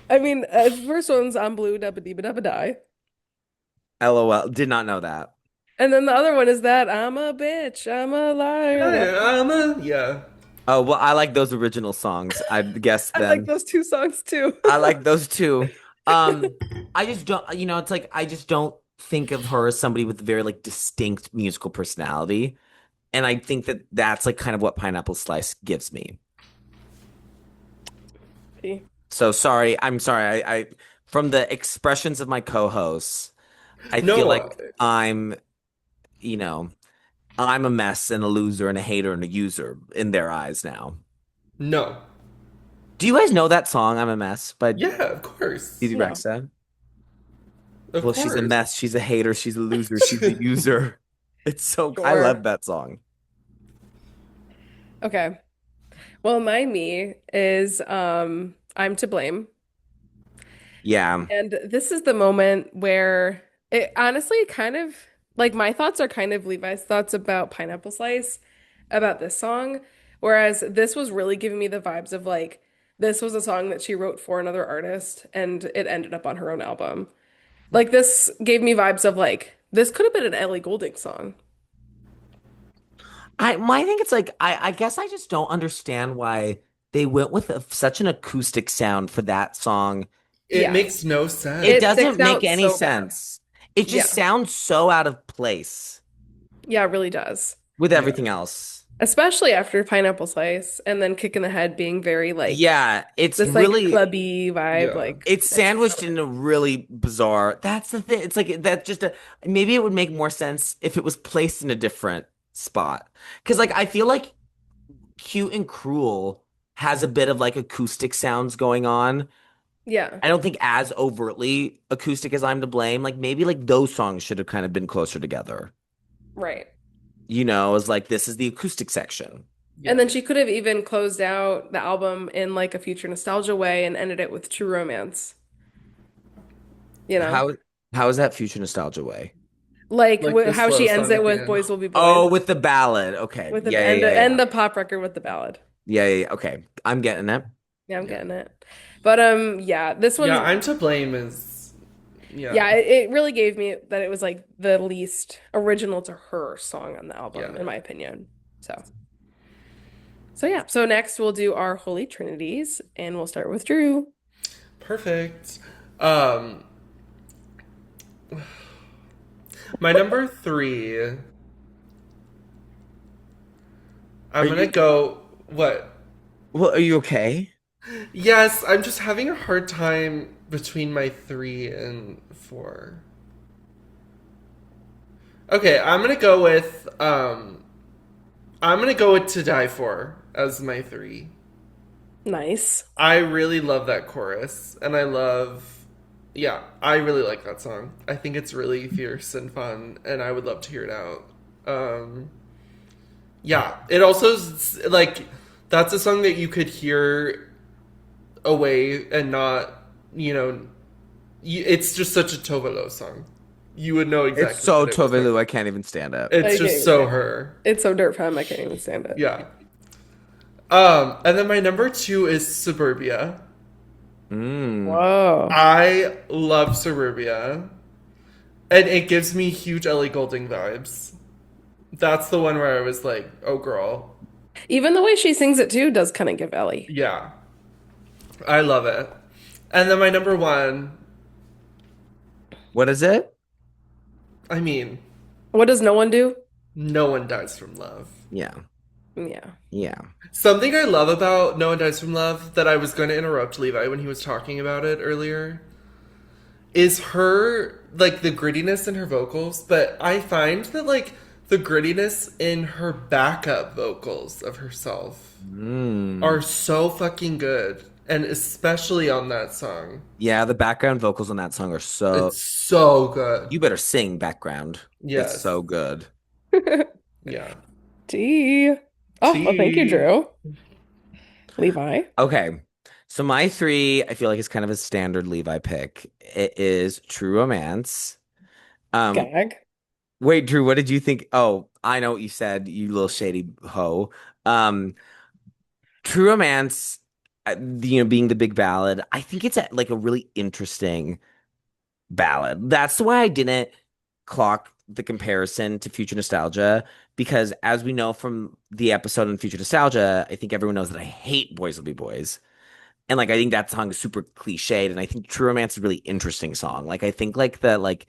I mean, the first one's I'm blue, dabba dee dabba die. LOL. Did not know that. And then the other one is that I'm a bitch, I'm a liar. Yeah. Oh, well, I like those original songs. I guess I like then. those two songs too. I like those too. Um, I just don't, it's like I just don't think of her as somebody with a very like distinct musical personality. And I think that that's like kind of what Pineapple Slice gives me. So sorry, I'm sorry. I from the expressions of my co-hosts, I feel No, like you know, I'm a mess and a loser and a hater and a user in their eyes now. no. Do you guys know that song, I'm a Mess by Yeah, of course. Didi No. Rexa? Of Well, she's a course. mess, she's a hater, she's a loser, she's a user. I Sure. love that song. Okay. Well, my me is I'm to blame. Yeah. And this is the moment where it honestly kind of like my thoughts are kind of Levi's thoughts about Pineapple Slice, about this song. Whereas this was really giving me the vibes of like this was a song that she wrote for another artist and it ended up on her own album. Like this gave me vibes of like this could have been an Ellie Goulding song. I think it's like I guess I just don't understand why they went with such an acoustic sound for that song. It Yeah. makes no It It sense. sticks doesn't make out any so bad. sense. It just Yeah. sounds so out of place Yeah, it really does. with Yeah. everything else. Especially after Pineapple Slice and then Kick in the Head being very like Yeah, it's this like really clubby vibe, Yeah. like it's it's sandwiched in a really bizarre. That's the thing. It's like that just a maybe it would make more sense if it was placed in a different spot. Because like I feel like Cute and Cruel has a bit of like acoustic sounds going on. yeah, I don't think as overtly acoustic as I'm to blame. Like maybe like those songs should have kind of been closer together. right. As like this is the acoustic section. And Yeah. then she could have even closed out the album in like a future nostalgia way and ended it with True Romance, you know? How how is that future nostalgia way? Like Like the how slow she ends song it at the with end. Boys Will Be Oh, Boys with the ballad. Okay. with the Yeah, yeah, end yeah, end yeah. the pop record with the ballad. Yeah, yeah, yeah. Okay. I'm getting it. Yeah, I'm Yeah. getting it. But yeah, this Yeah, one's I'm to blame is yeah. yeah, it really gave me that it was like the least original to her song on the album, Yeah. in my opinion. So yeah, so next we'll do our Holy Trinities and we'll start with Drew. Perfect. Um my number 3, Are I'm gonna you go what? well, are you okay? Yes, I'm just having a hard time between my 3 and 4. Okay, I'm gonna go with To Die For as my 3. Nice. I really love that chorus, and yeah, I really like that song. I think it's really fierce and fun, and I would love to hear it out. Yeah, it also like that's a song that you could hear away and not, you know, it's just such a Tove Lo song. You would know It's exactly so what it was Tove talking Lo, I about. can't even stand it. It's I can't just even so stand her. it. It's so Dirt Femme, I can't even stand it. Yeah. And then my number 2 is Suburbia. Mm. Whoa. I love Suburbia, and it gives me huge Ellie Goulding vibes. That's the one where I was like, "Oh, girl, Even the way she sings it too does kind of give Ellie. yeah, I love it." And then my number 1, What is it? I mean, What does no one do? No One Dies from Love. Yeah. Yeah. Yeah. Something I love about No One Dies from Love that I was going to interrupt Levi when he was talking about it earlier is her like the grittiness in her vocals, but I find that like the grittiness in her backup vocals of herself are Mm. so fucking good, and especially on that song. Yeah, the background vocals on that song are so. It's so good. You better sing background. It's Yes. so good. Yeah. T. Oh, well, thank you, T. Drew. Levi. Okay. So my three, I feel like is kind of a standard Levi pick. It is True Romance. Um, Gag. wait, Drew, what did you think? Oh, I know what you said, you little shady hoe. Um, True Romance, being the big ballad, I think it's like a really interesting ballad. That's why I didn't clock the comparison to Future Nostalgia, because as we know from the episode in Future Nostalgia, I think everyone knows that I hate Boys Will Be Boys. And like I think that song is super cliched, and I think True Romance is a really interesting song. Like I think like the like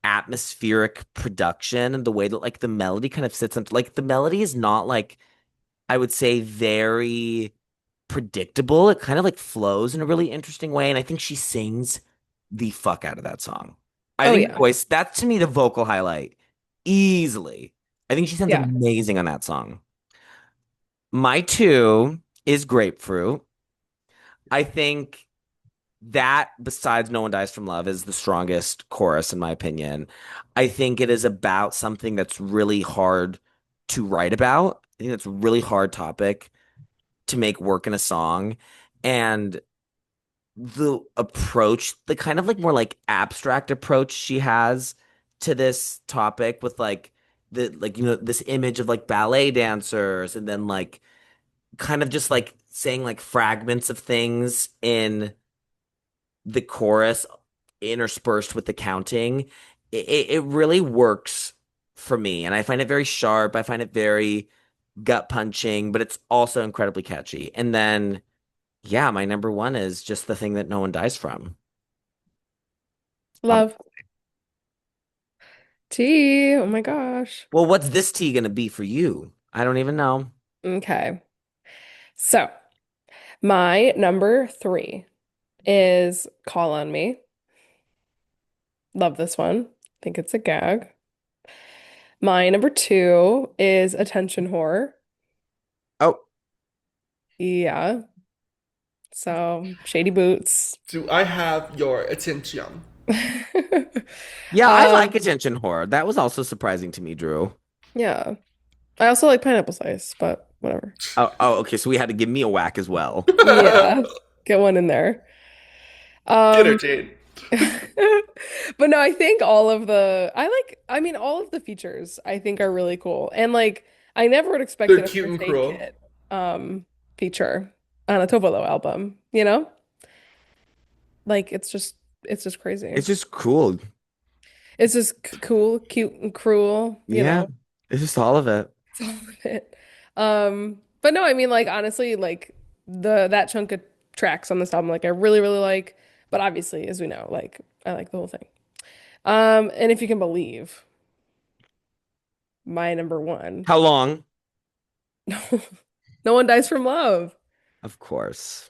atmospheric production and the way that like the melody kind of sits on like the melody is not like I would say very predictable. It kind of like flows in a really interesting way, and I think she sings the fuck out of that song. I Oh, think the yeah. voice, that's to me the vocal highlight easily. I think she sounds Yeah. amazing on that song. My two is Grapefruit. I think that besides No One Dies from Love is the strongest chorus in my opinion. I think it is about something that's really hard to write about. I think that's a really hard topic to make work in a song. And the approach, the kind of like more like abstract approach she has to this topic with like the like this image of like ballet dancers and then like kind of just like saying like fragments of things in the chorus interspersed with the counting, it really works for me. And I find it very sharp. I find it very gut punching, but it's also incredibly catchy. And then, yeah, my number one is just the thing that no one dies from. Um, Love. T. Oh my gosh. well, what's this tea gonna be for you? I don't even know. Okay. So, my number three is Call on Me. Love this one. Think it's a gag. My number two is Attention Whore. Oh, Yeah. So, Shady Boots. Do I have your attention? yeah, I like Um, attention horror. That was also surprising to me, Drew. yeah. I also like Pineapple Slice, but whatever. Okay. So we had to give me a whack as well. Yeah. Get one in there. Get her, Um, Jade. but no, I think all of I mean, all of the features I think are really cool. And like, I never would They're expected a cute first and aid cruel. kit, feature on a Tove Lo album, you know? Like, it's just crazy. It's just cool. It's just cool, cute, and cruel, you Yeah, know? it's just all of it. It's all of it. But no, I mean, like, honestly, like, that chunk of tracks on this album, like, I really, really like. But obviously, as we know, like, I like the whole thing. And if you can believe, my number one, How long? no one dies from love. Of course.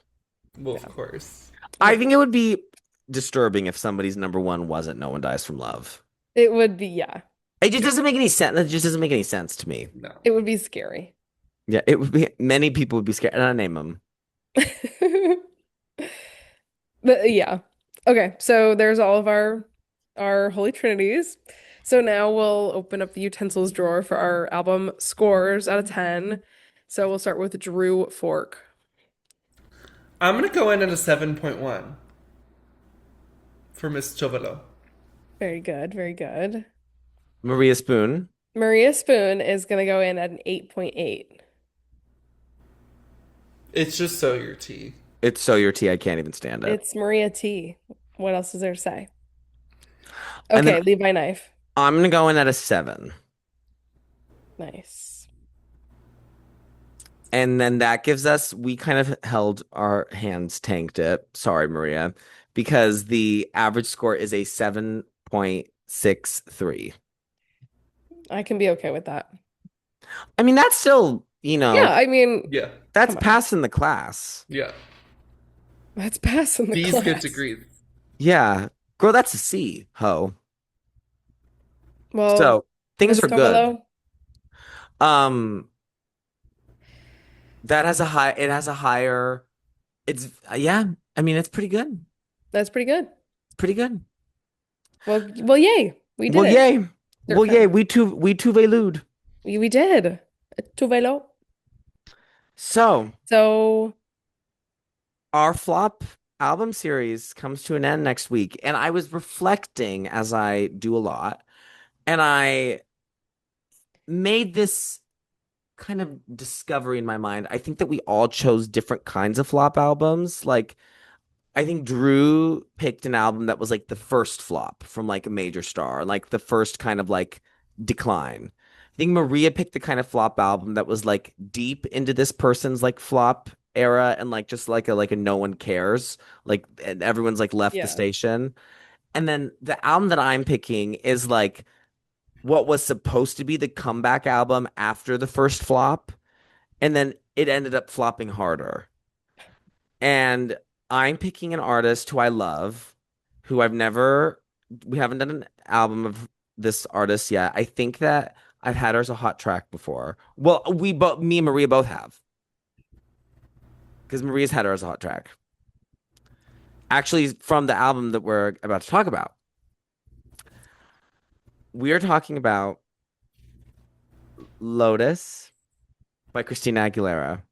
Well, of Yeah, course. I yeah. think it would be disturbing if somebody's number one wasn't No One Dies from Love. It would be, yeah, It just doesn't make any sense. It just doesn't make any sense to me. No. it would be scary. Yeah, it would be. Many people would be scared. And I name them. But yeah. Okay, so there's all of our Holy Trinities. So now we'll open up the utensils drawer for our album scores out of 10. So we'll start with Drew Fork. I'm gonna go in at a 7.1 for Miss Tove Lo. Very good, very good. Maria Spoon. Maria Spoon is gonna go in at an 8.8. It's just so your tea. It's so your tea. I can't even stand it. It's Maria T. What else is there to say? And then Okay, Levi Knife. I'm gonna go in at a 7. Nice. And then that gives us, we kind of held our hands, tanked it. Sorry, Maria, because the average score is a 7.63. I can be okay with that. I mean, that's still You Yeah, know, I mean, Yeah. that's come on. passing the class. Yeah. That's passing the These good class. degrees. Yeah. Girl, that's a C, ho. Well, So things Miss are good. Tovalo, Um, that has a high, it has a higher, it's, yeah, I mean, it's pretty good. that's pretty good. It's pretty good. Well, yay. We did Well, it. yay. Dirt Well, yay. Femme. We too velude. We did. Tove Lo. So So, our flop album series comes to an end next week. And I was reflecting as I do a lot, and I made this kind of discovery in my mind. I think that we all chose different kinds of flop albums. Like, I think Drew picked an album that was like the first flop from like a major star, like the first kind of like decline. I think Maria picked the kind of flop album that was like deep into this person's like flop era and like just like a no one cares, like and everyone's like left the yeah. station. And then the album that I'm picking is like what was supposed to be the comeback album after the first flop, and then it ended up flopping harder. And I'm picking an artist who I love, who we haven't done an album of this artist yet. I think that I've had her as a hot track before. Well, me and Maria both have, because Maria's had her as a hot track. Actually, from the album that we're about to talk about, we are talking about Lotus by Christina Aguilera.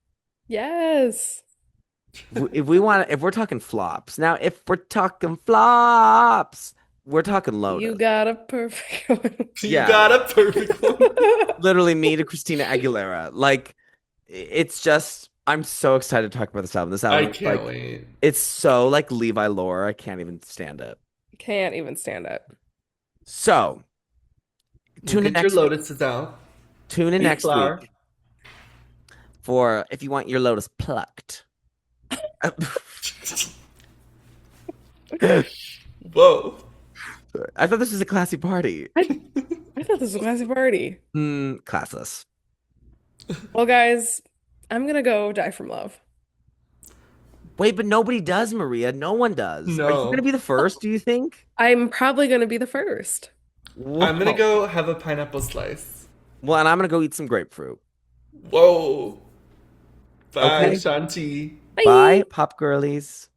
Yes. If we're talking flops, now if we're talking flops, we're talking You Lotus. got a perfect one. You Yeah, got a perfect one. literally me to Christina Aguilera. Like, it's just, I'm so excited to talk about this album. This I album is can't like, wait. it's so like Levi lore. I can't even stand it. Can't even stand it. So We'll tune in get your next week. lotuses out. Tune in Eat next flour. week for if you want your lotus plucked. I Whoa. thought this was a classy party. I, I thought this was a classy party. Classless. Well, guys, I'm gonna go die from love. Wait, but nobody does, Maria. No one does. Are you going to No. be the first, do you think? I'm probably gonna be the first. I'm gonna Whoa. go have a pineapple slice. Well, and I'm going to go eat some grapefruit. Whoa. Bye, Okay. Shanti. Bye. Bye, pop girlies.